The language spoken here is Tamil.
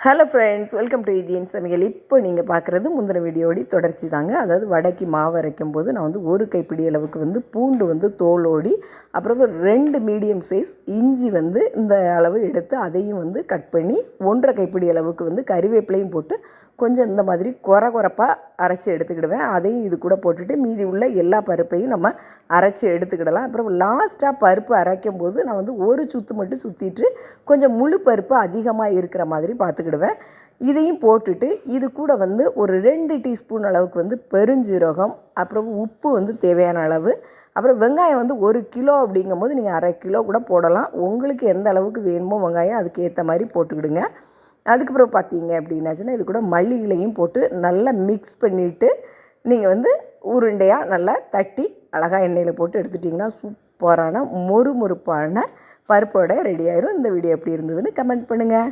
Hello friends, welcome to Indian சமையல். இப்போ நீங்கள் பார்க்குறது முந்தின வீடியோடி தொடர்ச்சி தாங்க. அதாவது வடைக்கு மாவு அரைக்கும் போது நான் ஒரு கைப்பிடி அளவுக்கு பூண்டு தோலோடி, அப்புறம் 2 மீடியம் சைஸ் இஞ்சி இந்த அளவு எடுத்து அதையும் கட் பண்ணி 1.5 கைப்பிடி அளவுக்கு கறிவேப்பிலையும் போட்டு கொஞ்சம் இந்த மாதிரி கொரப்பாக அரைச்சி எடுத்துக்கிடுவேன். அதையும் இது கூட போட்டுட்டு மீதி உள்ள எல்லா பருப்பையும் நம்ம அரைச்சி எடுத்துக்கிடலாம். அப்புறம் லாஸ்ட்டாக பருப்பு அரைக்கும் போது நான் ஒரு சுற்று மட்டும் சுற்றிட்டு கொஞ்சம் முழு பருப்பு அதிகமாக இருக்கிற மாதிரி பார்த்துக்கிடுவேன். இதையும் போட்டுட்டு இது கூட ஒரு 2 டீஸ்பூன் அளவுக்கு பெருஞ்சீரகம், அப்புறம் உப்பு தேவையான அளவு, அப்புறம் வெங்காயம் 1 கிலோ அப்படிங்கும்போது நீங்கள் அரை கிலோ கூட போடலாம். உங்களுக்கு எந்த அளவுக்கு வேணுமோ வெங்காயம் அதுக்கு ஏற்ற மாதிரி போட்டுக்கிடுங்க. அதுக்கப்புறம் பார்த்தீங்க அப்படின்னாச்சுன்னா இது கூட மல்லி இலையும் போட்டு நல்லா மிக்ஸ் பண்ணிவிட்டு நீங்கள் உருண்டையாக நல்லா தட்டி அழகாக எண்ணெயில் போட்டு எடுத்துட்டிங்கன்னா சூப்பரான மொறுமொறுப்பான பருப்போட ரெடி ஆயிரும். இந்த வீடியோ எப்படி இருந்ததுன்னு கமெண்ட் பண்ணுங்கள்.